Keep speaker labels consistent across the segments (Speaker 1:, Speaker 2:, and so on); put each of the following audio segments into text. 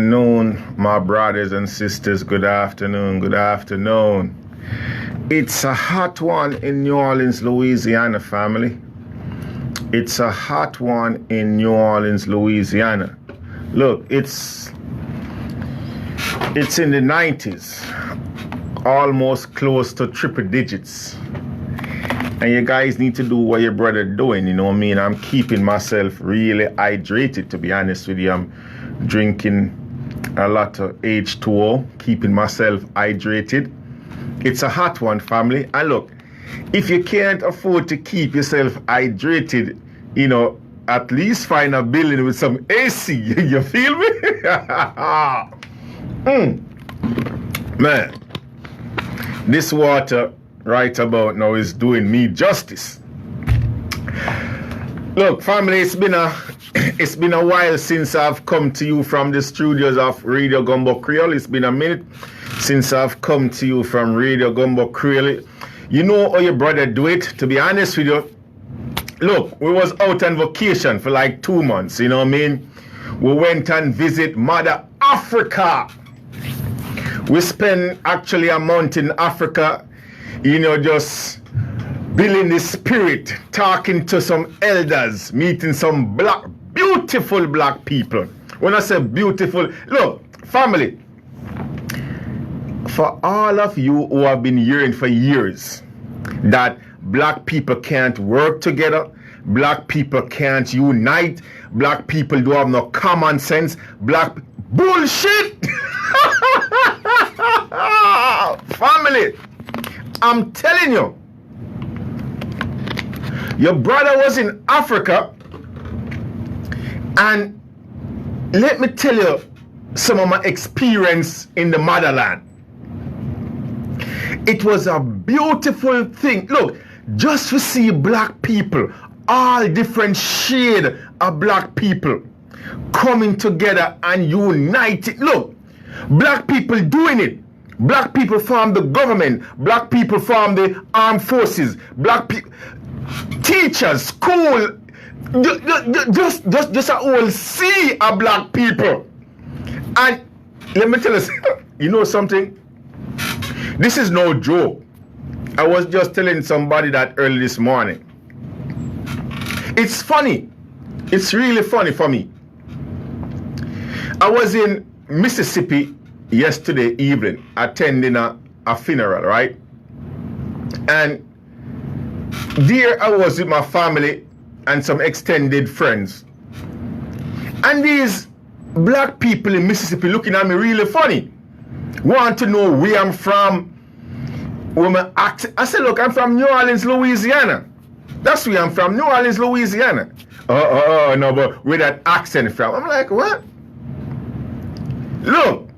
Speaker 1: Noon, my brothers and sisters, good afternoon, good afternoon. It's a hot one in New Orleans, Louisiana, family. It's a hot one in New Orleans, Louisiana. Look, it's in the 90s, almost close to triple digits. And you guys need to do what your brother doing, you know what I mean? I'm keeping myself really hydrated, to be honest with you. I'm drinking a lot of H2O, keeping myself hydrated. It's a hot one, family. And look, if you can't afford to keep yourself hydrated, you know, at least find a building with some AC. You feel me? Man, this water right about now is doing me justice. Look, family, it's been a while since I've come to you from the studios of Radio Gumbo Creole. It's been a minute since I've come to you from Radio Gumbo Creole. You know how your brother do it, to be honest with you. Look, we was out on vacation for like 2 months, you know what I mean? We went and visit Mother Africa. We spent actually a month in Africa, you know, just building the spirit, talking to some elders, meeting some beautiful black people. When I say beautiful, look, family, for all of you who have been hearing for years that black people can't work together, black people can't unite, black people don't have no common sense, bullshit! Family, I'm telling you, your brother was in Africa, and let me tell you some of my experience in the motherland. It was a beautiful thing. Look, just to see black people, all different shades of black people coming together and united. Look, black people doing it. Black people form the government. Black people form the armed forces. Black people, teachers, school, just a whole sea of black people. And let me tell you, you know something? This is no joke. I was just telling somebody that early this morning. It's funny. It's really funny for me. I was in Mississippi yesterday evening attending a funeral, right? And there I was with my family and some extended friends. And these black people in Mississippi looking at me really funny. Want to know where I'm from, where my accent. I said, look, I'm from New Orleans, Louisiana. That's where I'm from, New Orleans, Louisiana. Oh, no, but where that accent from? I'm like, what? Look,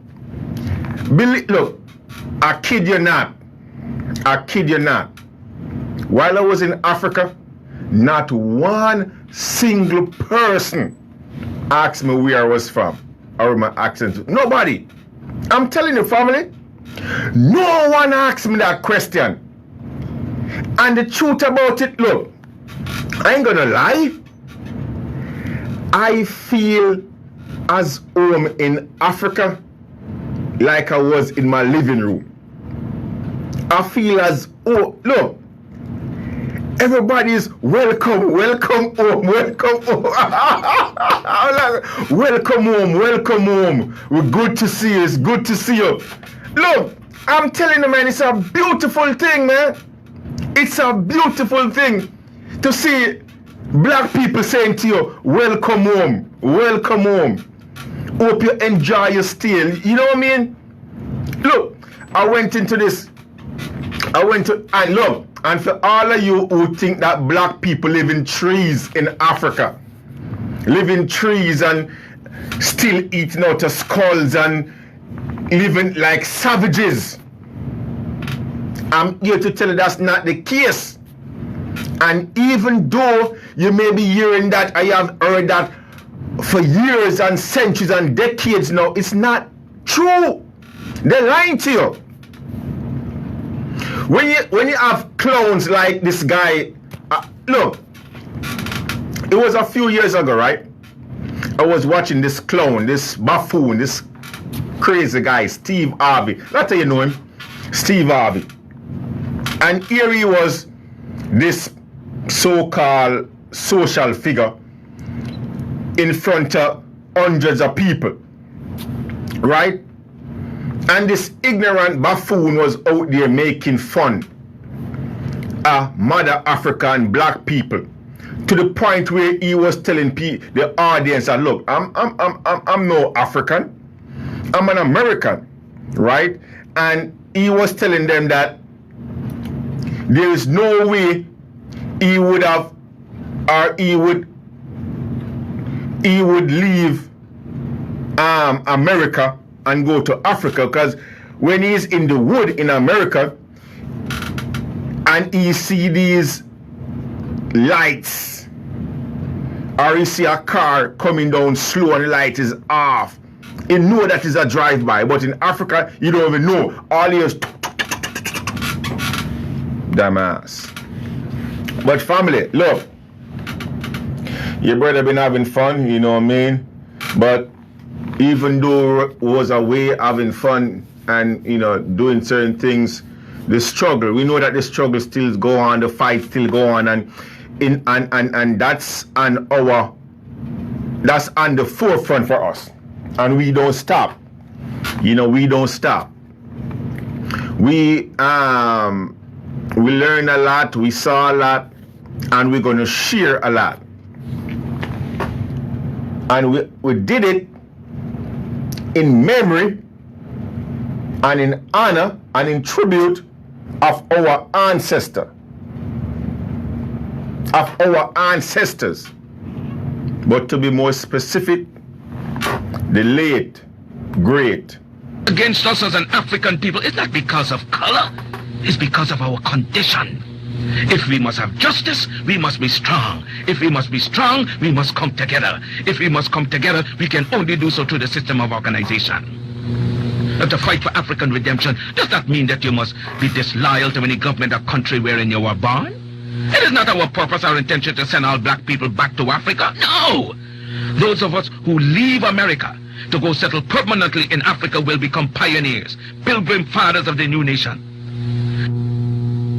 Speaker 1: I kid you not. I kid you not. While I was in Africa, not one single person asked me where I was from or my accent. Nobody. I'm telling you, family, no one asked me that question. And the truth about it, look, I ain't gonna lie. I feel as home in Africa like I was in my living room. I feel as, look, everybody's welcome home, welcome home. Welcome home. We're good to see you, it's good to see you. Look, I'm telling you, man, it's a beautiful thing, man. It's a beautiful thing to see black people saying to you, welcome home, welcome home. Hope you enjoy your stay. You know what I mean? Look, I went to, and look, and for all of you who think that black people live in trees in Africa, live in trees and still eating out of skulls and living like savages, I'm here to tell you that's not the case. And even though you may be hearing that, I have heard that for years and centuries and decades now, it's not true. They're lying to you. When you have clowns like this guy, look, it was a few years ago, right? I was watching this clown, this buffoon, this crazy guy, Steve Harvey. That's how you know him, Steve Harvey. And here he was, this so-called social figure in front of hundreds of people, right? And this ignorant buffoon was out there making fun of Mother Africa and black people, to the point where he was telling the audience that, look, I'm no African, I'm an American, right? And he was telling them that there is no way he would have, or he would leave America and go to Africa, because when he's in the wood in America and he see these lights, or he see a car coming down slow and the light is off, he know that is a drive-by. But in Africa, you don't even know. All he is damn ass. But family, look, your brother been having fun, you know what I mean? But even though it was a way of having fun and, you know, doing certain things, the struggle, we know that the struggle still go on, the fight still go on, and that's on the forefront for us. And we don't stop. You know, we don't stop. We learn a lot, we saw a lot, and we're going to share a lot. And we did it in memory and in honor and in tribute of our ancestor, of our ancestors. But to be more specific, the late, great.
Speaker 2: Against us as an African people, it's not because of color, it's because of our condition. If we must have justice, we must be strong. If we must be strong, we must come together. If we must come together, we can only do so through the system of organization. But to fight for African redemption does not mean that you must be disloyal to any government or country wherein you were born. It is not our purpose or intention to send all black people back to Africa. No! Those of us who leave America to go settle permanently in Africa will become pioneers, pilgrim fathers of the new nation.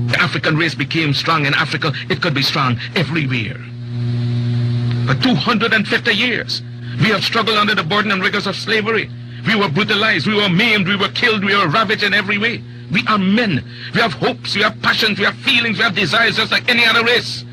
Speaker 2: The African race became strong in Africa. It could be strong everywhere. For 250 years, we have struggled under the burden and rigors of slavery. We were brutalized, we were maimed, we were killed, we were ravaged in every way. We are men. We have hopes, we have passions, we have feelings, we have desires just like any other race.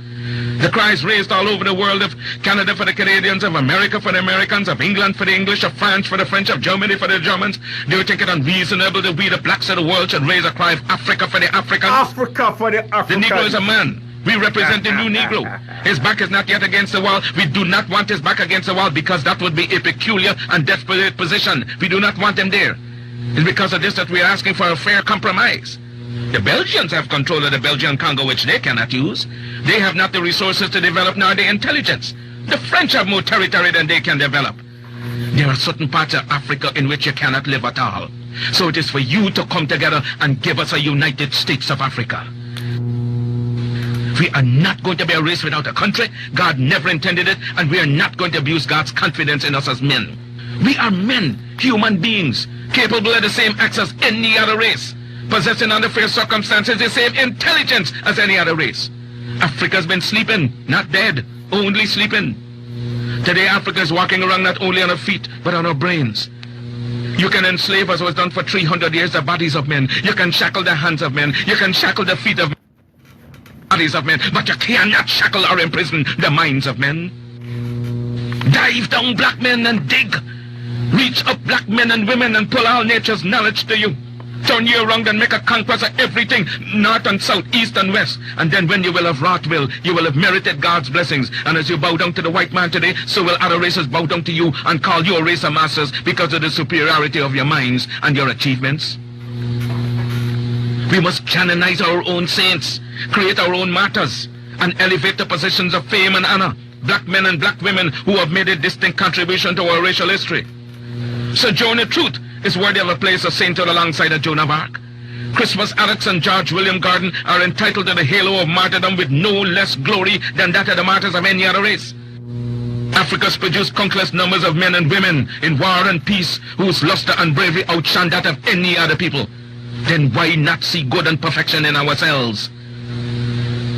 Speaker 2: The cries raised all over the world of Canada for the Canadians, of America for the Americans, of England for the English, of France for the French, of Germany for the Germans. Do you think it unreasonable that we, the blacks of the world, should raise a cry of Africa for the Africans?
Speaker 1: Africa for the Africans.
Speaker 2: The Negro is a man. We represent the new Negro. His back is not yet against the wall. We do not want his back against the wall because that would be a peculiar and desperate position. We do not want him there. It's because of this that we are asking for a fair compromise. The Belgians have control of the Belgian Congo, which they cannot use. They have not the resources to develop nor the intelligence. The French have more territory than they can develop. There are certain parts of Africa in which you cannot live at all. So it is for you to come together and give us a United States of Africa. We are not going to be a race without a country. God never intended it, and we are not going to abuse God's confidence in us as men. We are men, human beings, capable of the same acts as any other race, possessing under fair circumstances the same intelligence as any other race. Africa's been sleeping, not dead, only sleeping. Today Africa is walking around not only on her feet, but on her brains. You can enslave, as was done for 300 years, the bodies of men. You can shackle the hands of men. You can shackle the feet of men. Bodies of men, but you cannot shackle or imprison the minds of men. Dive down, black men, and dig. Reach up, black men and women, and pull all nature's knowledge to you. Turn you around and make a conquest of everything, north and south, east and west. And then when you will have wrought will, you will have merited God's blessings. And as you bow down to the white man today, so will other races bow down to you and call you a race of masters because of the superiority of your minds and your achievements. We must canonize our own saints, create our own martyrs, and elevate the positions of fame and honor, black men and black women who have made a distinct contribution to our racial history. Sojourner Truth is worthy of a place of sainthood alongside of Joan of Arc. Christmas Alex and George William Gordon are entitled to the halo of martyrdom with no less glory than that of the martyrs of any other race. Africa's produced countless numbers of men and women in war and peace whose luster and bravery outshine that of any other people. Then why not see good and perfection in ourselves?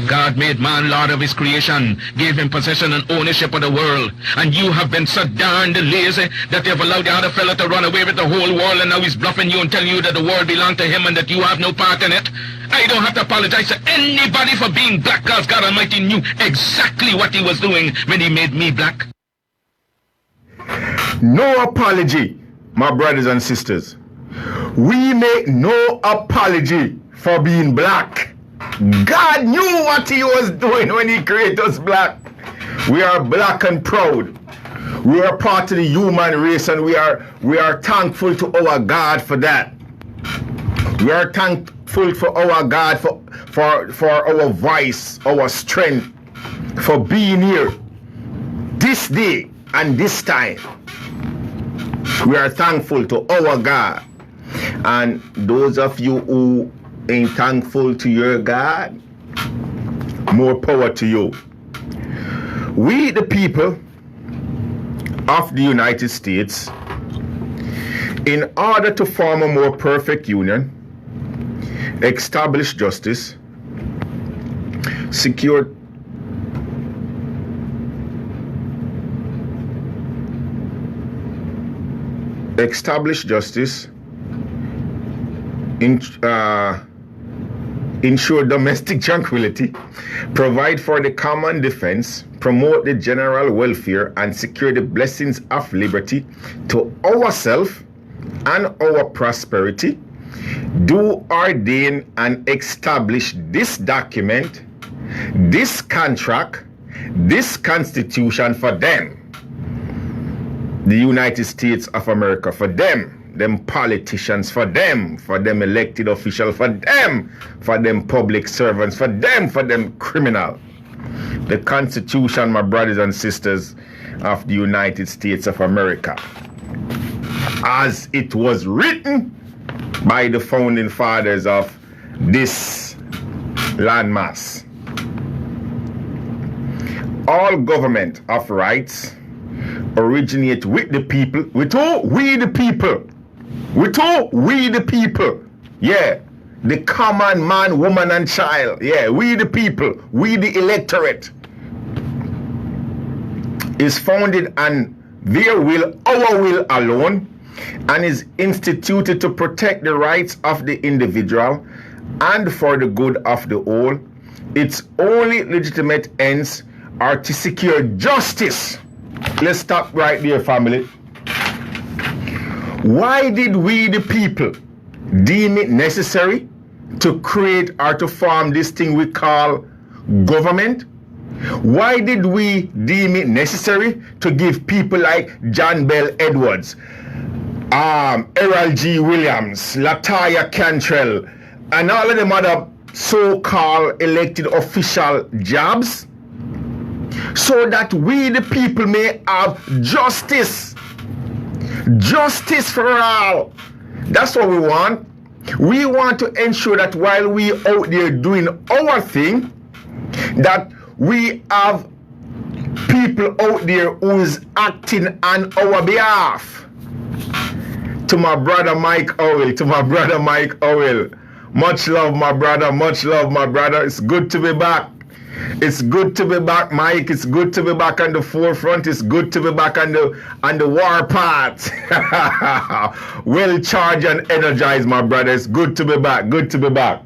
Speaker 2: God made man Lord of his creation, gave him possession and ownership of the world. And you have been so darned lazy that you have allowed the other fellow to run away with the whole world, and now he's bluffing you and telling you that the world belongs to him and that you have no part in it. I don't have to apologize to anybody for being black, because God Almighty knew exactly what he was doing when he made me black.
Speaker 1: No apology, my brothers and sisters. We make no apology for being black. God knew what he was doing when he created us black. We are black and proud. We are part of the human race, and we are thankful to our God for that. We are thankful for our God for our voice, our strength, for being here this day and this time. We are thankful to our God. And those of you who ain't thankful to your God, more power to you. We, the people of the United States, in order to form a more perfect union, establish justice, secure ensure domestic tranquility, provide for the common defense, promote the general welfare, and secure the blessings of liberty to ourselves and our prosperity, do ordain and establish this document, this contract, this constitution for them, the United States of America, for them politicians, for them elected officials, for them public servants, for them criminal. The Constitution, my brothers and sisters of the United States of America, as it was written by the founding fathers of this landmass. All government of rights originate with the people. With who? We the people. With who? We the people. Yeah. The common man, woman, and child. Yeah. We the people. We the electorate. Is founded on their will, our will alone, and is instituted to protect the rights of the individual and for the good of the whole. Its only legitimate ends are to secure justice. Let's stop right there, family. Why did we, the people, deem it necessary to create or to form this thing we call government? Why did we deem it necessary to give people like John Bell Edwards, Errol G. Williams, Lataya Cantrell, and all of them other so-called elected official jobs? So that we, the people, may have justice. Justice for all. That's what we want. We want to ensure that while we out there doing our thing, that we have people out there who is acting on our behalf. To my brother Mike Owell, much love, my brother, much love, my brother. It's good to be back. It's good to be back, Mike. It's good to be back on the forefront. It's good to be back on the war path. Well charged and energized, my brother. It's good to be back. Good to be back.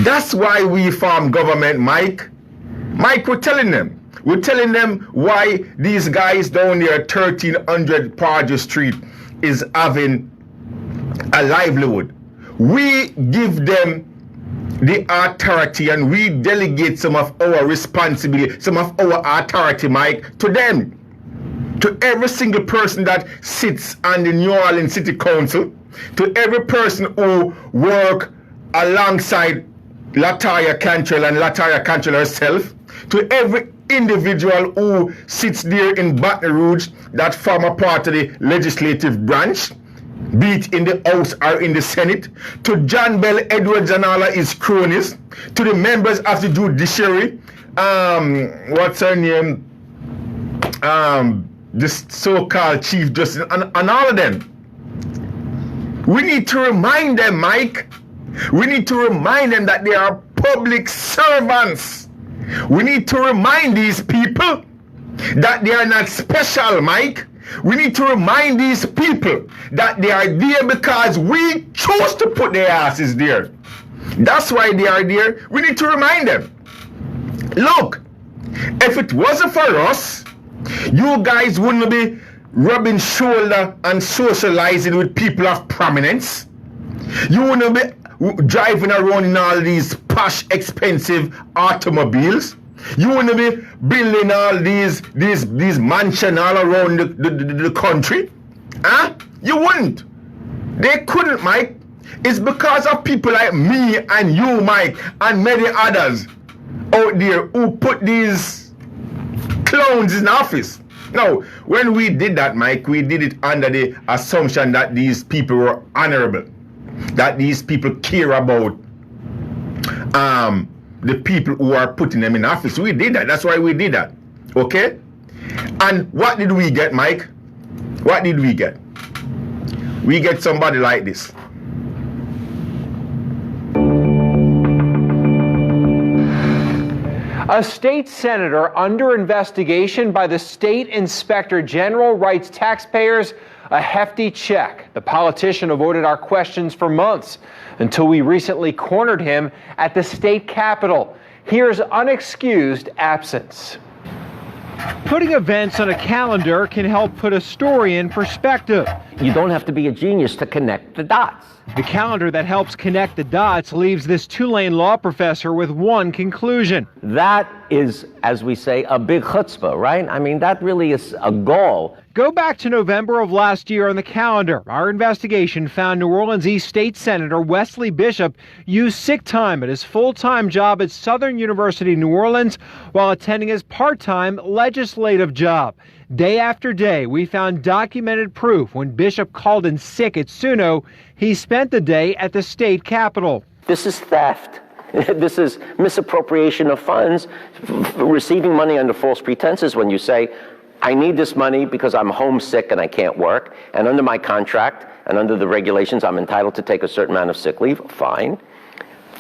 Speaker 1: That's why we form government, Mike. Mike, we're telling them why these guys down there 1300 Pardew Street is having a livelihood. We give them the authority and we delegate some of our responsibility, some of our authority, Mike, to them. To every single person that sits on the New Orleans City Council, to every person who work alongside Lataya Cantrell and Lataya Cantrell herself, to every individual who sits there in Baton Rouge that form a part of the legislative branch, be it in the House or in the Senate, to John Bell Edwards and all of his cronies, to the members of the judiciary, what's her name? this so-called Chief Justice, and all of them. We need to remind them, Mike. We need to remind them that they are public servants. We need to remind these people that they are not special, Mike. We need to remind these people that they are there because we chose to put their asses there. That's why they are there. We need to remind them. Look, if it wasn't for us, you guys wouldn't be rubbing shoulder and socializing with people of prominence. You wouldn't be driving around in all these posh, expensive automobiles. You wouldn't be building all these mansions all around the country. Huh? You wouldn't. They couldn't, Mike. It's because of people like me and you, Mike, and many others out there who put these clowns in office. Now, when we did that, Mike, we did it under the assumption that these people were honorable, that these people care about the people who are putting them in office. We did that. That's why we did that. Okay? And what did we get, Mike? What did we get? We get somebody like this.
Speaker 3: A state senator under investigation by the state inspector general writes taxpayers a hefty check. The politician avoided our questions for months until we recently cornered him at the state capitol. Here's unexcused absence. Putting events on a calendar can help put a story in perspective.
Speaker 4: You don't have to be a genius to connect the dots.
Speaker 3: The calendar that helps connect the dots leaves this Tulane law professor with one conclusion.
Speaker 4: That is, as we say, a big chutzpah, right? I mean, that really is a goal.
Speaker 3: Go back to November of last year on the calendar. Our investigation found New Orleans East State Senator Wesley Bishop used sick time at his full-time job at Southern University, New Orleans, while attending his part-time legislative job. Day after day, we found documented proof when Bishop called in sick at Suno, he spent the day at the state capitol.
Speaker 4: This is theft. This is misappropriation of funds, receiving money under false pretenses when you say, I need this money because I'm homesick and I can't work, and under my contract and under the regulations I'm entitled to take a certain amount of sick leave. Fine.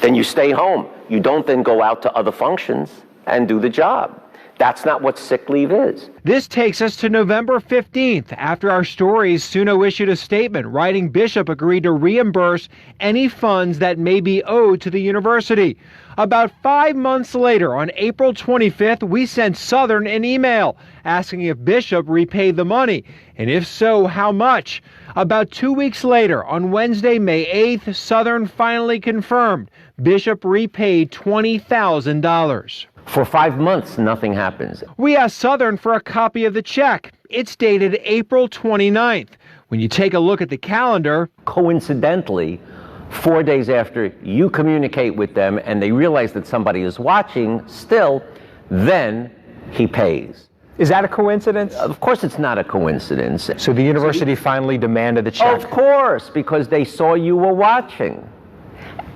Speaker 4: Then you stay home. You don't then go out to other functions and do the job. That's not what sick leave is.
Speaker 3: This takes us to November 15th. After our stories, Suno issued a statement writing Bishop agreed to reimburse any funds that may be owed to the university. About 5 months later, on April 25th, we sent Southern an email asking if Bishop repaid the money, and if so, how much. About 2 weeks later, on Wednesday, May 8th, Southern finally confirmed Bishop repaid $20,000.
Speaker 4: For 5 months, nothing happens.
Speaker 3: We asked Southern for a copy of the check. It's dated April 29th. When you take a look at the calendar,
Speaker 4: coincidentally, 4 days after you communicate with them and they realize that somebody is watching still, then he pays.
Speaker 3: Is that a coincidence?
Speaker 4: Of course it's not a coincidence.
Speaker 3: So the university finally demanded the check?
Speaker 4: Of course, because they saw you were watching.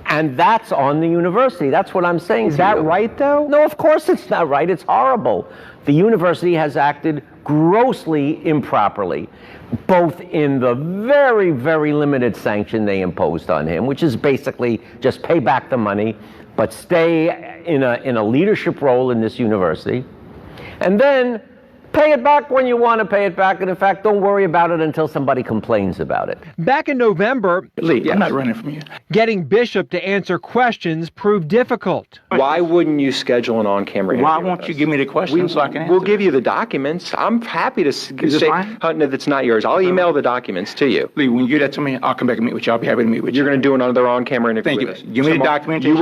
Speaker 4: And that's on the university. That's what I'm saying.
Speaker 3: Is that right, though?
Speaker 4: No, of course it's not right. It's horrible. The university has acted grossly improperly, both in the very, very limited sanction they imposed on him, which is basically just pay back the money, but stay in a leadership role in this university, and then pay it back when you want to pay it back, and in fact, don't worry about it until somebody complains about it.
Speaker 3: Back in November,
Speaker 5: Lee, I'm not running from you.
Speaker 3: Getting Bishop to answer questions proved difficult.
Speaker 6: Why wouldn't you schedule an on-camera interview?
Speaker 5: Why won't you give me the question so I can answer?
Speaker 6: We'll give you the documents. I'm happy to say, no, that's not yours. I'll email the documents to you.
Speaker 5: Lee, when you give that to me, I'll come back and meet with you. I'll be happy to meet with you.
Speaker 6: You're going to do another on-camera interview
Speaker 5: Thank
Speaker 6: with
Speaker 5: you.
Speaker 6: us.
Speaker 5: Give me the documentation.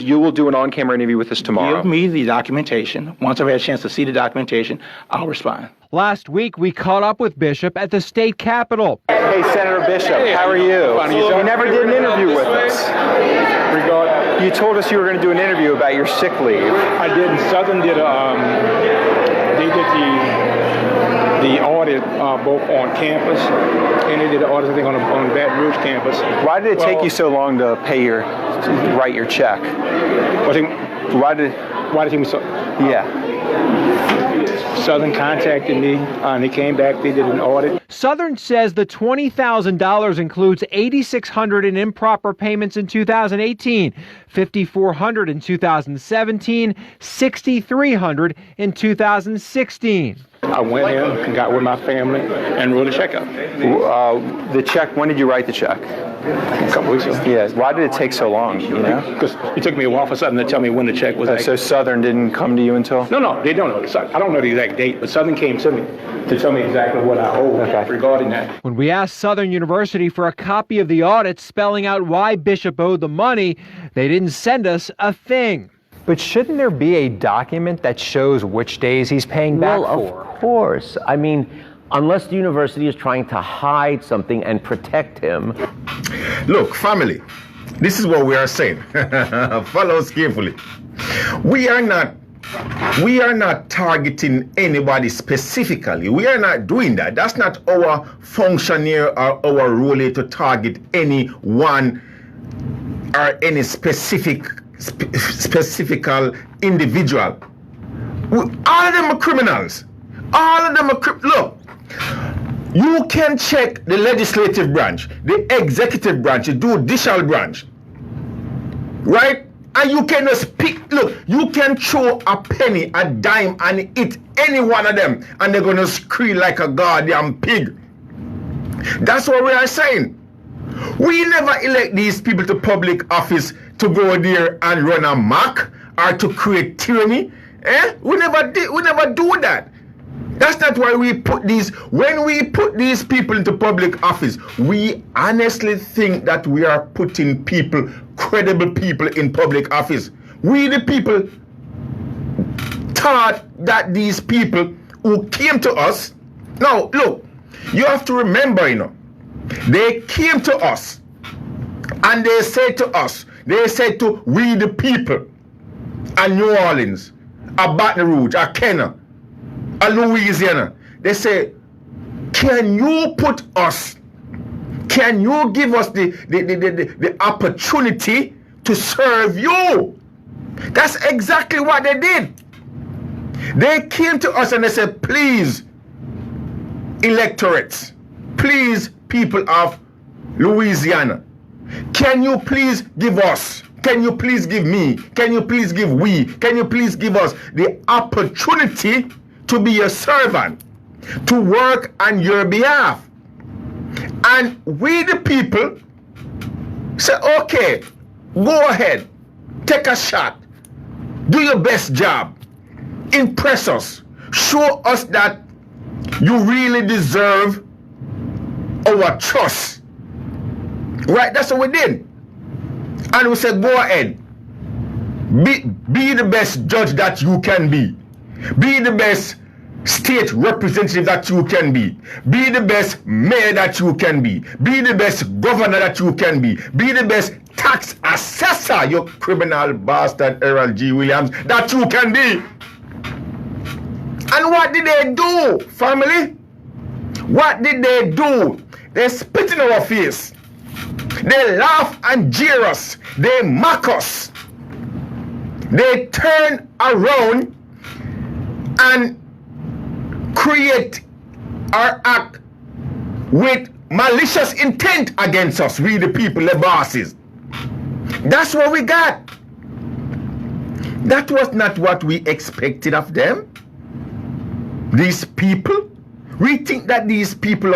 Speaker 6: You will do an on-camera interview with us tomorrow.
Speaker 5: Give me the documentation. Once I've had a chance to see the documentation, I'll respond.
Speaker 3: Last week, we caught up with Bishop at the state capitol.
Speaker 7: Hey, Senator Bishop, how are you? You never did an interview with us. You told us you were going to do an interview about your sick leave.
Speaker 8: I did. Southern did they did the audit both on campus and they did the audit, I think, on Baton Rouge campus.
Speaker 7: Why did it take you so long to write your check?
Speaker 8: Why did it take me so?
Speaker 7: Yeah.
Speaker 8: Southern contacted me, and they came back, they did an audit.
Speaker 3: Southern says the $20,000 includes $8,600 in improper payments in 2018, $5,400 in 2017, $6,300 in 2016.
Speaker 8: I went in and got with my family and wrote a check up.
Speaker 7: The check, when did you write the check?
Speaker 8: A couple weeks ago.
Speaker 7: Yeah, why did it take so long, you know?
Speaker 8: Because it took me a while for Southern to tell me when the check was.
Speaker 7: So Southern didn't come to you until?
Speaker 8: No, they don't know. I don't know the exact date, but Southern came to me to tell me exactly what I owe regarding that.
Speaker 3: When we asked Southern University for a copy of the audit spelling out why Bishop owed the money, they didn't send us a thing.
Speaker 9: But shouldn't there be a document that shows which days he's paying back for?
Speaker 4: Well, of course. I mean, unless the university is trying to hide something and protect him.
Speaker 1: Look, family, this is what we are saying. Follow us carefully. We are not targeting anybody specifically. We are not doing that. That's not our function here or our role here to target anyone or any specific individual. All of them are criminals. All of them are Look, you can check the legislative branch, the executive branch, the judicial branch, right? And you can just pick, look, you can throw a penny, a dime, and hit any one of them, and they're gonna scream like a goddamn pig. That's what we are saying. We never elect these people to public office to go there and run a mock or to create tyranny. We never do that. That's not why we put when we put these people into public office, we honestly think that we are putting credible people in public office. We the people thought that these people who came to us, now look, you have to remember, they came to us and they said to we the people at New Orleans, at Baton Rouge, at Kenner, at Louisiana, they say, can you give us the opportunity to serve you? That's exactly what they did. They came to us and they said, please, electorates, please, people of Louisiana, can you please give us, can you please give me, can you please give we, can you please give us the opportunity to be your servant, to work on your behalf? And we the people say, okay, go ahead, take a shot, do your best job, impress us, show us that you really deserve our trust. Right, that's what we did. And we said, go ahead, be the best judge that you can be the best state representative that you can be the best mayor that you can be the best governor that you can be the best tax assessor, you criminal bastard Harold G. Williams, that you can be. And what did they do, family? What did they do? They spit in our face. They laugh and jeer us. They mock us. They turn around and create or act with malicious intent against us, we the people, the bosses. That's what we got. That was not what we expected of them. These people, we think that these people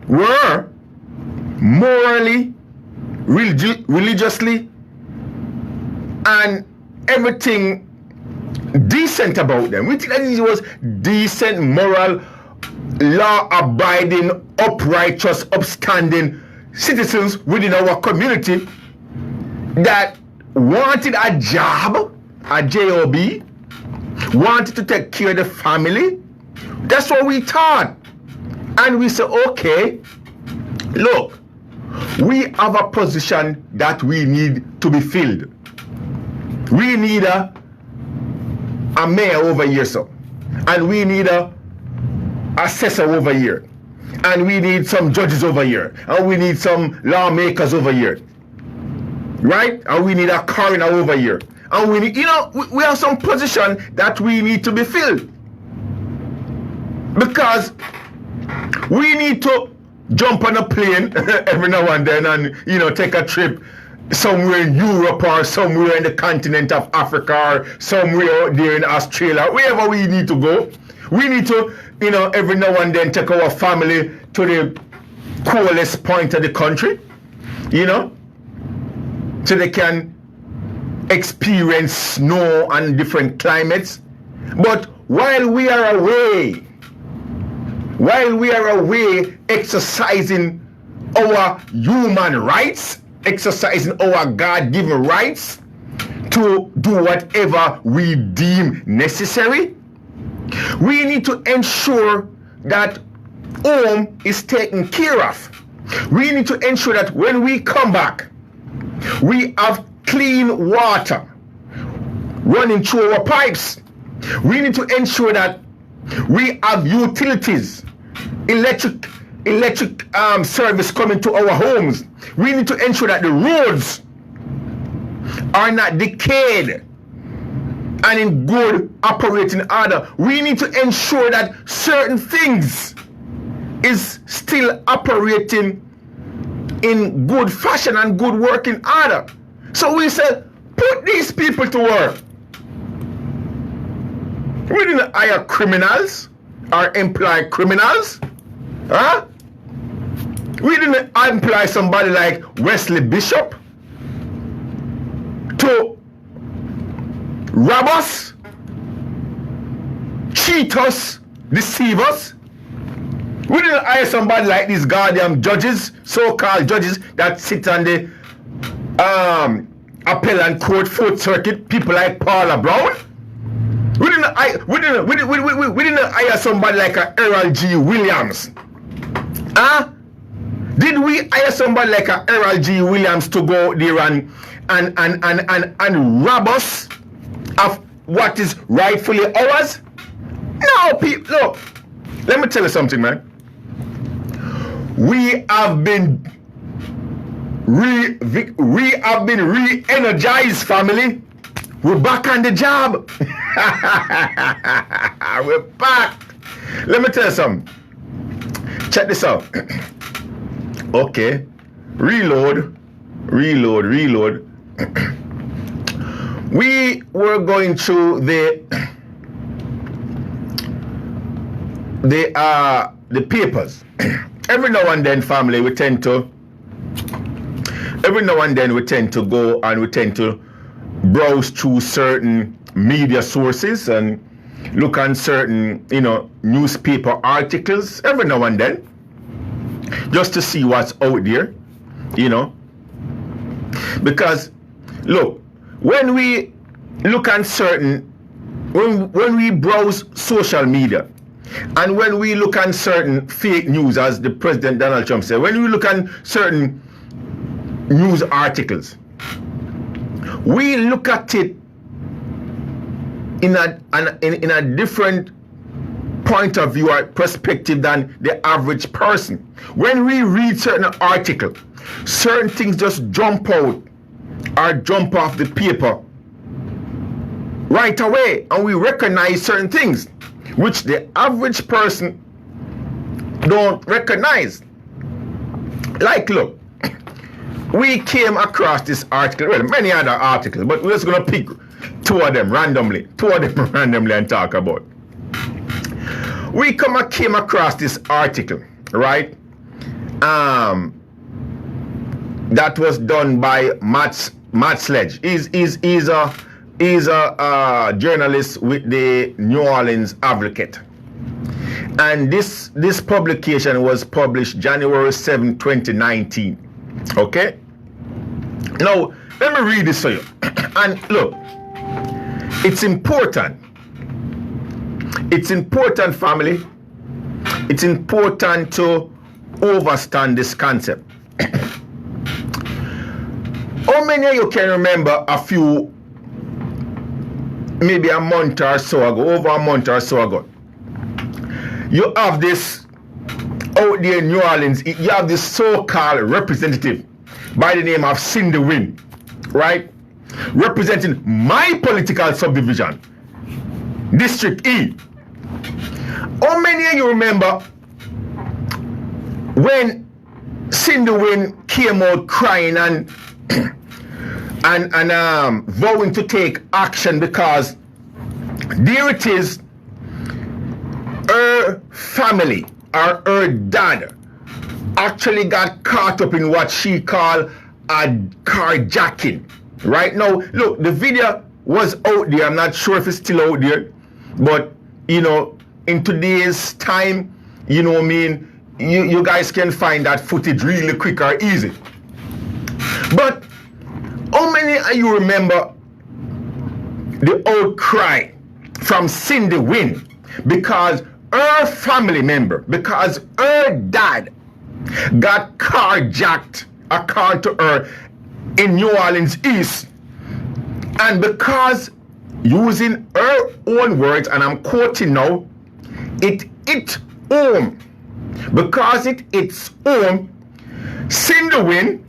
Speaker 1: were morally, religiously, and everything decent about them. We think that this was decent, moral, law-abiding, uprighteous, upstanding citizens within our community that wanted a job, a job, wanted to take care of the family. That's what we thought. And we said, okay, look, we have a position that we need to be filled. We need a mayor over here, so. And we need a assessor over here. And we need some judges over here. And we need some lawmakers over here. Right? And we need a coroner over here. and we need, we have some position that we need to be filled. Because we need to jump on a plane every now and then and, take a trip somewhere in Europe or somewhere in the continent of Africa or somewhere out there in Australia, wherever we need to go. We need to, every now and then take our family to the coolest point of the country, so they can experience snow and different climates. But while we are away exercising our human rights, exercising our God-given rights to do whatever we deem necessary, we need to ensure that home is taken care of. We need to ensure that when we come back, we have clean water running through our pipes. We need to ensure that we have utilities, electric service coming to our homes. We need to ensure that the roads are not decayed and in good operating order. We need to ensure that certain things is still operating in good fashion and good working order. So we said, put these people to work. We didn't hire criminals or employ criminals. Huh? We didn't employ somebody like Wesley Bishop to rob us, cheat us, deceive us. We didn't hire somebody like these goddamn judges, so-called judges that sit on the appellate court, Fourth Circuit, people like Paula Brown. We didn't hire somebody like a Harold G. Williams. Huh? Did we hire somebody like a Harold G. Williams to go there and rob us of what is rightfully ours? No, people. Look, let me tell you something, man. We have been re-energized, family. We're back on the job. We're back. Let me tell you something. Check this out. Okay. Reload. We were going through the papers. Every now and then, family, we tend to go and we tend to browse through certain media sources and look on certain, newspaper articles every now and then, just to see what's out there, Because, look, when we look on certain, when we browse social media, and when we look on certain fake news, as the President Donald Trump said, when we look on certain news articles, we look at it in a different point of view or perspective than the average person. When we read certain articles, certain things just jump out or jump off the paper right away, and we recognize certain things which the average person don't recognize. Like, look, we came across this article, well, many other articles, but we're just going to pick two of them randomly and talk about. We came across this article, right? That was done by Matt Sledge. He's a journalist with the New Orleans Advocate. And this publication was published January 7, 2019. Okay? Now, let me read this for you. And look, it's important. It's important, family. It's important to understand this concept. How many of you can remember maybe a month or so ago, over a month or so ago, you have this out there in New Orleans, you have this so-called representative by the name of Cindy Wynn, right? representing my political subdivision, District E. How many of you remember when Cindy Wynn came out crying and vowing to take action because there it is, her family or her dad actually got caught up in what she called a carjacking. Right now, look, the video was out there. I'm not sure if it's still out there, but in today's time, you guys can find that footage really quick or easy. But how many of you remember the outcry from Cindy Wynn because her family member, because her dad got carjacked, according to her, in New Orleans East, and because, using her own words, and I'm quoting now, it hit home. Because it hits home, Cindy Wynn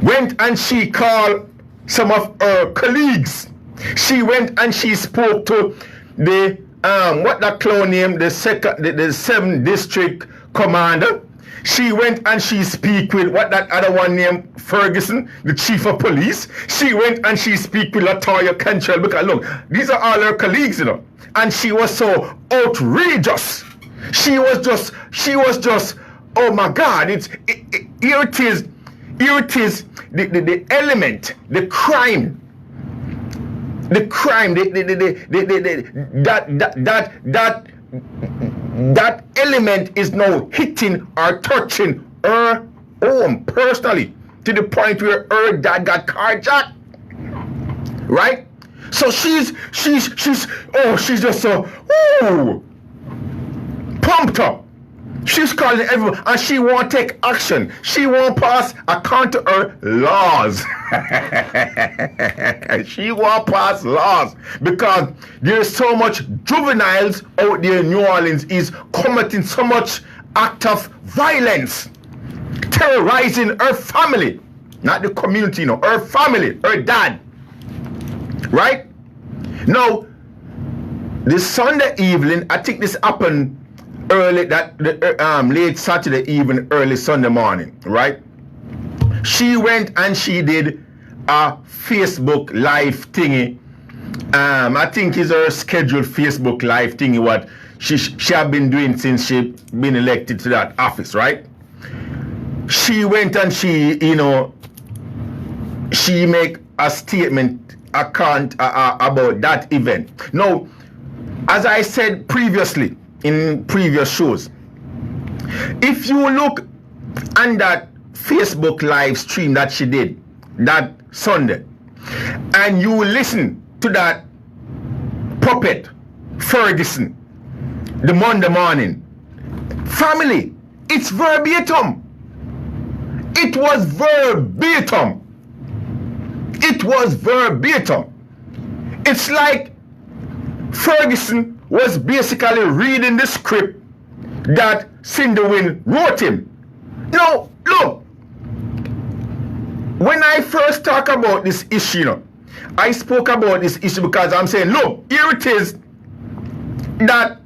Speaker 1: went and she called some of her colleagues. She went and she spoke to the what that clown name, the 7th district commander. She went and she speak with what that other one named Ferguson, the chief of police. She went and she speak with Latoya Cantrell, because look, these are all her colleagues, and she was so outrageous. She was just, oh my God, here it is, the element, the crime, that element is now hitting or touching her home personally, to the point where her dad got carjacked. Right? So she's just so pumped up. She's calling everyone, and she won't take action. She won't pass, according to her, laws. She won't pass laws because there's so much juveniles out there in New Orleans is committing so much act of violence, terrorizing her family, not the community, her family, her dad. Right? Now, this Sunday evening, I think this happened early, late Saturday evening, early Sunday morning, right? She went and she did a Facebook live thingy. I think it's her scheduled Facebook live thingy, what she have been doing since she been elected to that office, right? She went and she make a statement about that event. Now, as I said previously, in previous shows, if you look on that Facebook live stream that she did that Sunday, and you listen to that puppet Ferguson the Monday morning, family, it's verbatim. It was verbatim. It was verbatim. It's like Ferguson was basically reading the script that Cindy Wynn wrote him. Now, look, when I first talk about this issue, I spoke about this issue because I'm saying, look, here it is, that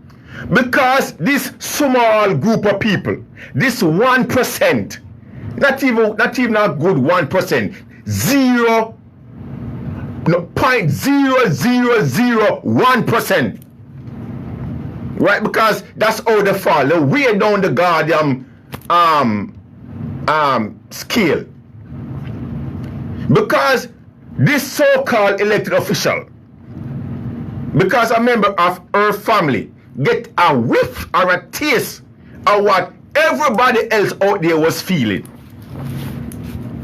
Speaker 1: because this small group of people, this 1%, not even a good 1%, 0.0001%, right? Because that's how they fall. They way down the goddamn scale. Because this so-called elected official, because a member of her family get a whiff or a taste of what everybody else out there was feeling.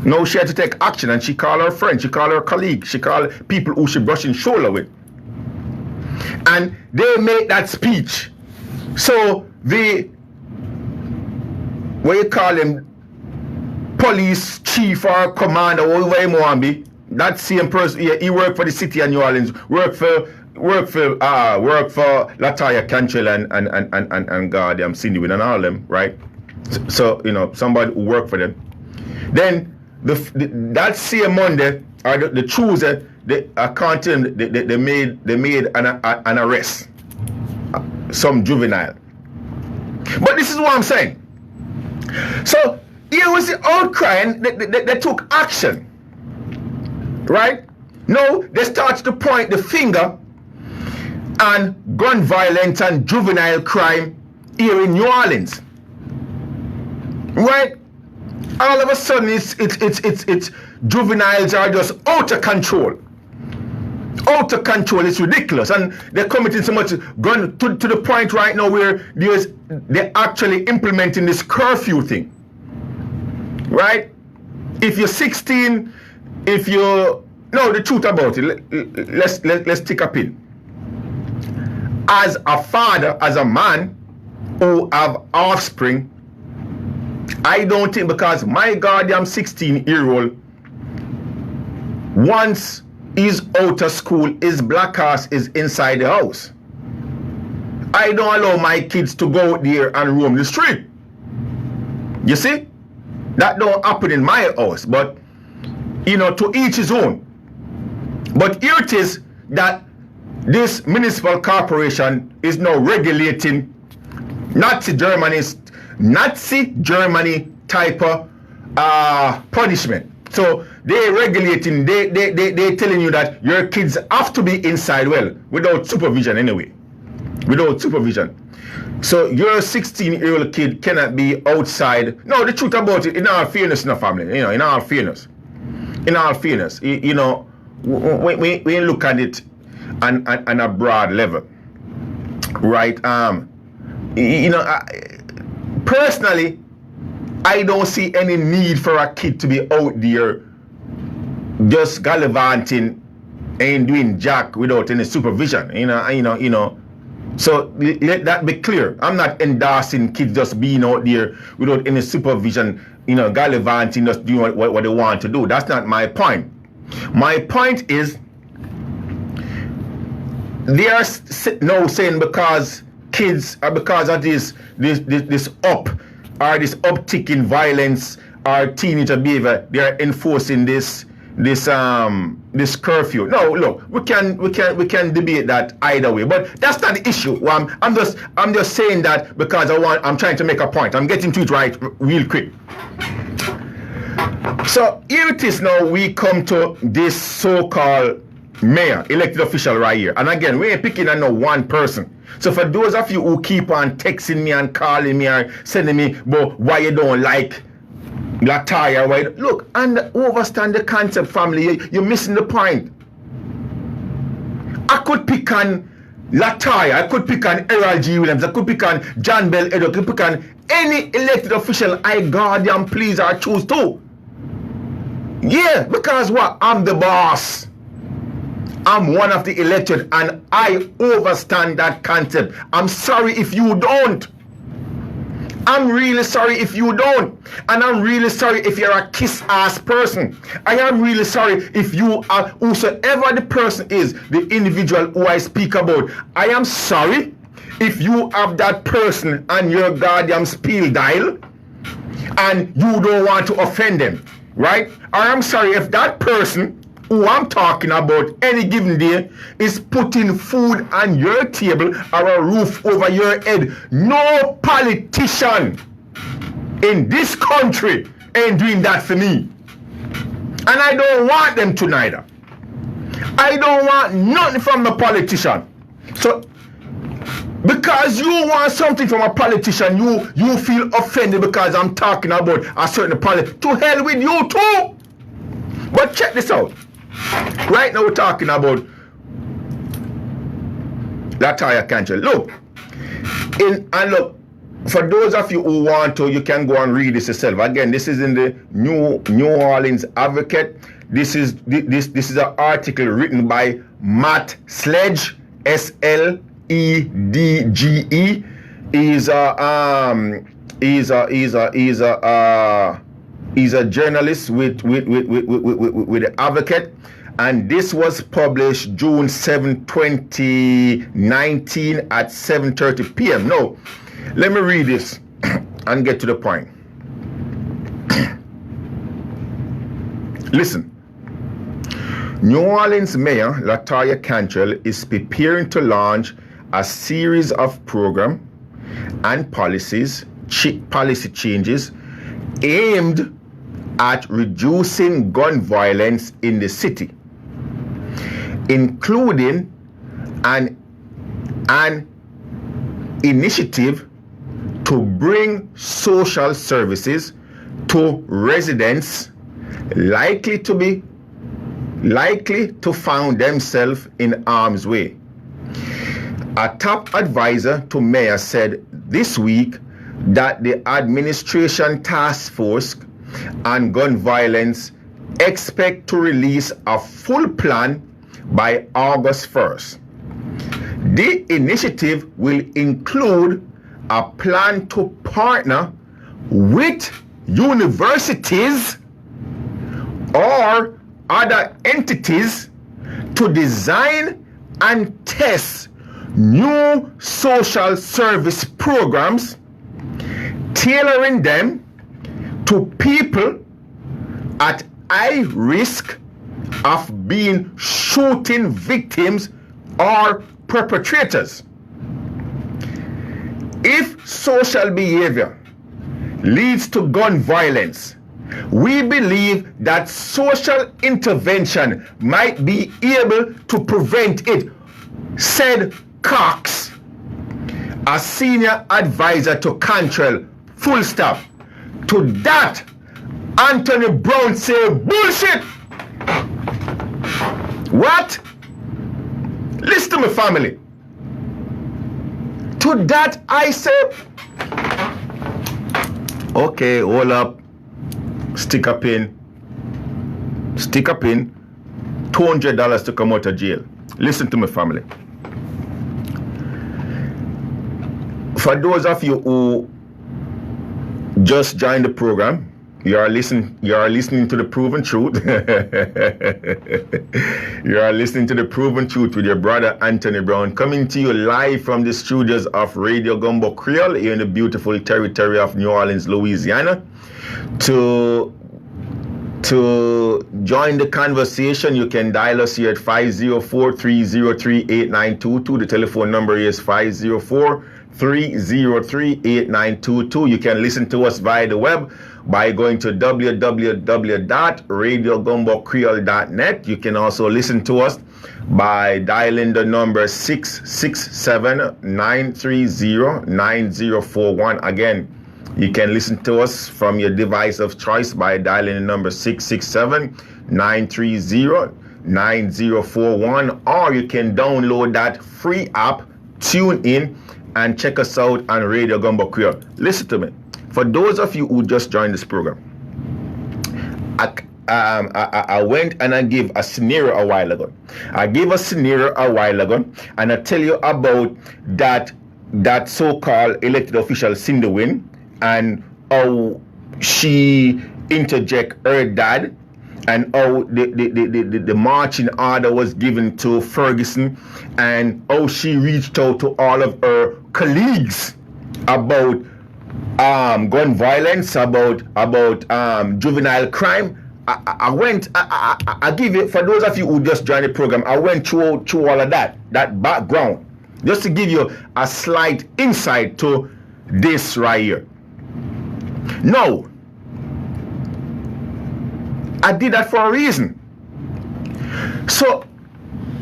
Speaker 1: Now she had to take action, and she called her friend, she called her colleague, she called people who she brushing shoulder with. And they made that speech. So the, what you call him, police chief or commander, whatever he want to be, that same person, yeah, he worked for the city of New Orleans, worked for Latoya Cantrell and goddamn Cindy Wynn and all them, right? So somebody who worked for them. Then that same Monday, or the chooser, I can't tell them, they made an arrest. Some juvenile. But this is what I'm saying. So here was the outcry, and they took action. Right? Now they start to point the finger on gun violence and juvenile crime here in New Orleans. Right? All of a sudden it's juveniles are just out of control. Out of control, it's ridiculous, and they're committing so much gun to the point right now where they're actually implementing this curfew thing. Right? If you're 16, the truth about it, let's take a pin. As a father, as a man who have offspring, I don't think, because my goddamn 16-year-old, once he's out of school, his black ass is inside the house. I don't allow my kids to go out there and roam the street. You see? That don't happen in my house, but to each his own. But here it is that this municipal corporation is now regulating Nazi Germany type of punishment. So they're regulating, they're telling you that your kids have to be inside, without supervision anyway. Without supervision. So your 16-year-old kid cannot be outside. No, the truth about it, in all fairness in the family, in all fairness, we look at it on a broad level, right? Personally, I don't see any need for a kid to be out there just gallivanting and doing jack without any supervision, So let that be clear. I'm not endorsing kids just being out there without any supervision, gallivanting, just doing what they want to do. That's not my point. My point is, they are now saying because kids are, because of this uptick in violence or teenager behavior, they are enforcing this curfew. No, look, we can debate that either way, but that's not the issue. I'm just saying that because I'm trying to make a point. I'm getting to it right real quick. So here it is now, we come to this so-called mayor, elected official right here. And again, we ain't picking on no one person. So for those of you who keep on texting me and calling me or sending me, but why you don't like Lataya, look, and overstand the concept, family. You're missing the point. I could pick on Lataya, I could pick on Errol G. Williams, I could pick on John Bell Edo, I could pick on any elected official I goddamn please or choose to. Yeah, because what? I'm the boss. I'm one of the elected, and I overstand that concept. I'm sorry if you don't. I'm really sorry if you don't. And I'm really sorry if you're a kiss-ass person. I am really sorry if you are, whosoever the person is, the individual who I speak about. I am sorry if you have that person on your goddamn speed dial and you don't want to offend them, right? I am sorry if that person who I'm talking about any given day is putting food on your table or a roof over your head. No politician in this country ain't doing that for me. And I don't want them to neither. I don't want nothing from the politician. So because you want something from a politician, you feel offended because I'm talking about a certain politician. To hell with you too. But check this out. Right now we're talking about Lataya Cantrell. Look, and look, for those of you who want to, you can go and read this yourself. Again, this is in the New Orleans Advocate. This is an article written by Matt Sledge, Sledge. He's a journalist with the Advocate, and this was published June 7, 2019 at 7:30 p.m. Now, let me read this and get to the point. New Orleans Mayor LaToya Cantrell is preparing to launch a series of programs and policy changes aimed at reducing gun violence in the city, including an initiative to bring social services to residents likely to find themselves in harm's way. A top advisor to mayor said this week that the administration task force on gun violence expect to release a full plan by August 1st. The initiative will include a plan to partner with universities or other entities to design and test new social service programs, tailoring them to people at high risk of being shooting victims or perpetrators. If social behavior leads to gun violence, we believe that social intervention might be able to prevent it, said Cox, a senior advisor to Cantrell. Full stop. To that, Anthony Brown said, bullshit! What? Listen to me, family. To that, I say, okay, hold up. Stick a pin. $200 to come out of jail. Listen to me, family. For those of you who just joined the program, you are listening to the proven truth. You are listening to the proven truth with your brother Anthony Brown, coming to you live from the studios of Radio Gumbo Creole here in the beautiful territory of New Orleans, Louisiana. To join the conversation, you can dial us here at 504-303-8922. The telephone number is 504-303-8922. You can listen to us via the web by going to www.radiogumbocreole.net. You can also listen to us by dialing the number 667-930-9041. Again, you can listen to us from your device of choice by dialing the number 667-930-9041, or you can download that free app, tune in, and check us out on Radio Gumbo Creole. Listen to me. For those of you who just joined this program, I went and I gave a scenario a while ago. And I tell you about that so-called elected official, Cindy Wynn, and how she interject her dad, and how the marching order was given to Ferguson, and how she reached out to all of her colleagues about gun violence, about juvenile crime. I give it, for those of you who just joined the program, I went through all of that background, just to give you a slight insight to this right here. No, I did that for a reason. So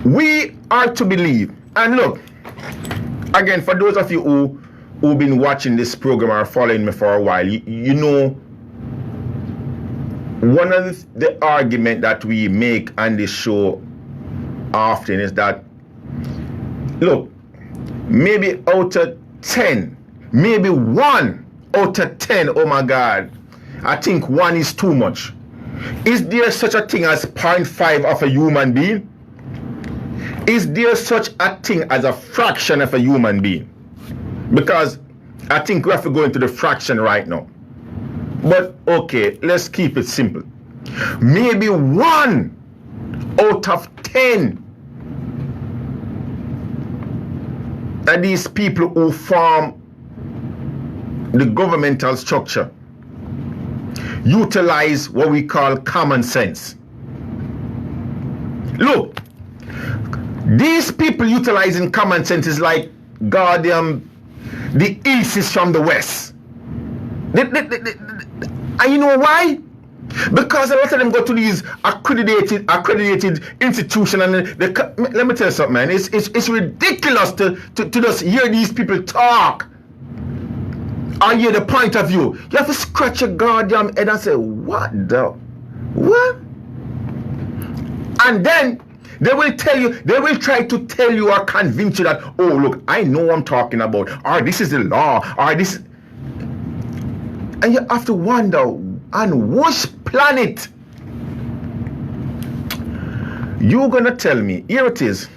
Speaker 1: we are to believe, and look, again, for those of you who've been watching this program or following me for a while, you know, one of the argument that we make on this show often is that, look, maybe out of 10, maybe 1 out of 10, oh my God, I think 1 is too much. Is there such a thing as 0.5 of a human being? Is there such a thing as a fraction of a human being? Because I think we have to go into the fraction right now. But okay, let's keep it simple. Maybe 1 out of 10 of these people who form the governmental structure utilize what we call common sense. Look, these people utilizing common sense is like goddamn the ISIS from the West. And you know why? Because a lot of them go to these accredited institutions, and let me tell you something, man. It's ridiculous to just hear these people talk. I hear the point of view. You have to scratch your goddamn head and say, what? And then they will try to tell you or convince you that, oh, look, I know what I'm talking about, or this is the law, or this. And you have to wonder, on which planet you're gonna tell me, here it is,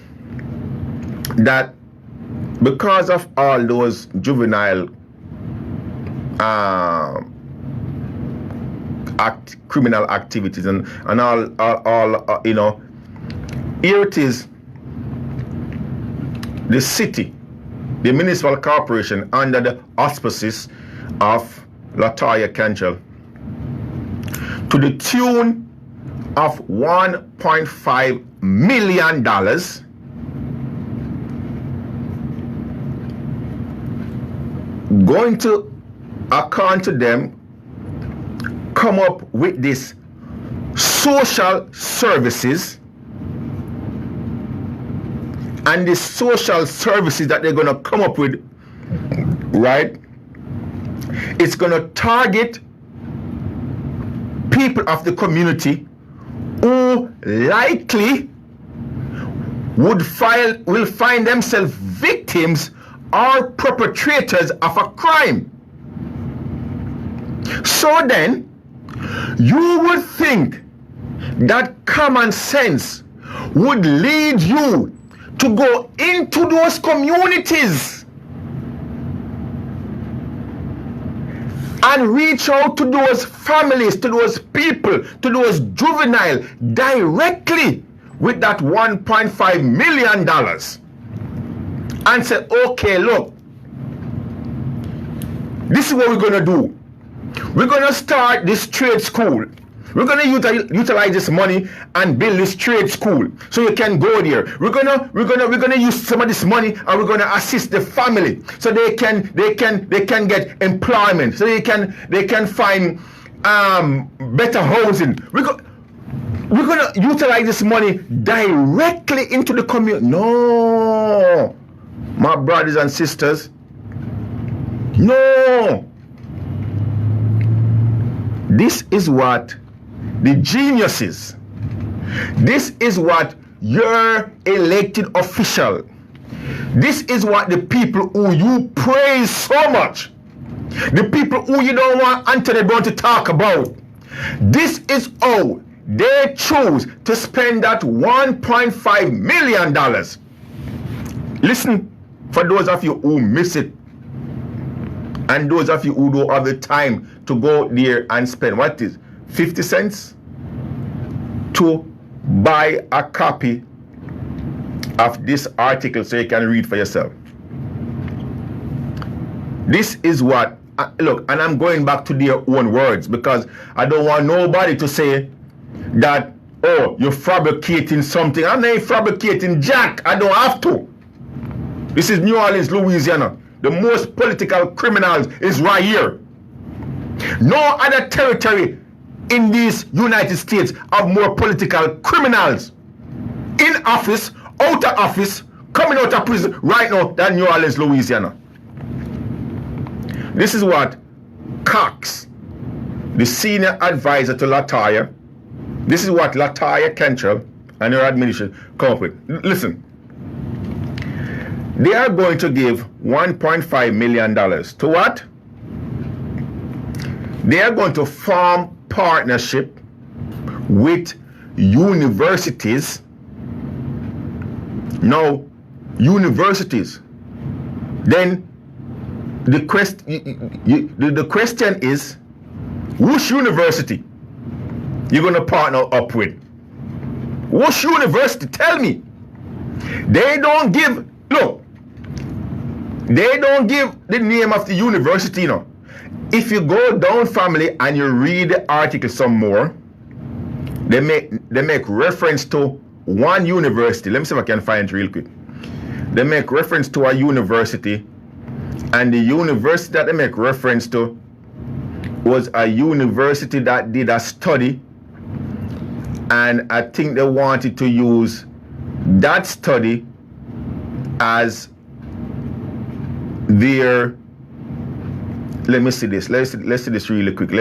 Speaker 1: that because of all those juvenile criminal activities and all you know, here it is, the city, the municipal corporation under the auspices of LaToya Cantrell, to the tune of $1.5 million going to, according to them, come up with this social services, and the social services that they're going to come up with, right, it's going to target people of the community who likely will find themselves victims or perpetrators of a crime. So then, you would think that common sense would lead you to go into those communities and reach out to those families, to those people, to those juvenile directly with that $1.5 million and say, okay, look, this is what we're going to do. We're going to start this trade school. We're going to utilize this money and build this trade school so you can go there. We're gonna use some of this money, and we're going to assist the family so they can get employment, so they can find better housing. We're going to utilize this money directly into the community. No, my brothers and sisters, no. This is what the geniuses, this is what your elected official, this is what the people who you praise so much, the people who you don't want Anthony Brown to talk about, this is how they choose to spend that $1.5 million. Listen, for those of you who miss it, and those of you who don't have the time to go there and spend, what is 50 cents to buy a copy of this article so you can read for yourself. This is what, look, and I'm going back to their own words because I don't want nobody to say that, oh, you're fabricating something. I'm not fabricating jack. I don't have to. This is New Orleans, Louisiana. The most political criminals is right here. No other territory in these United States have more political criminals in office, out of office, coming out of prison right now than New Orleans, Louisiana. This is what Cox, the senior advisor to LaToya, this is what LaToya Cantrell and her administration come up with. Listen. They are going to give $1.5 million to what? They are going to form partnership with universities. No, universities. Then the question is, which university you're going to partner up with? Which university? Tell me. They don't give, look, they don't give the name of the university, you know. If you go down, family, and you read the article some more, they make reference to one university. Let me see if I can find it real quick. They make reference to a university, and the university that they make reference to was a university that did a study, and I think they wanted to use that study as their, let me see this. Let's see this really quick.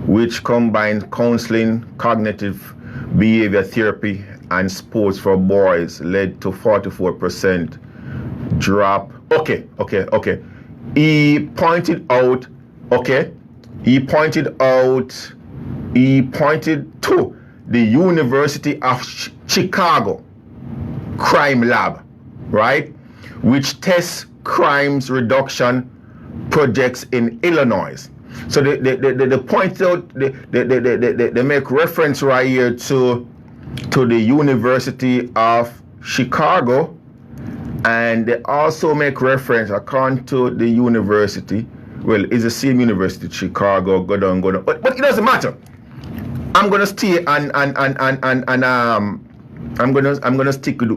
Speaker 1: Which combines counseling, cognitive behavior therapy, and sports for boys, led to 44% drop. Okay. He pointed to the University of Chicago crime lab, right, which tests crimes reduction projects in Illinois. So they point out, they make reference right here to the University of Chicago, and they also make reference, according to the university, well, it's the same university, Chicago, go down, but it doesn't matter. I'm gonna stay and I'm gonna stick with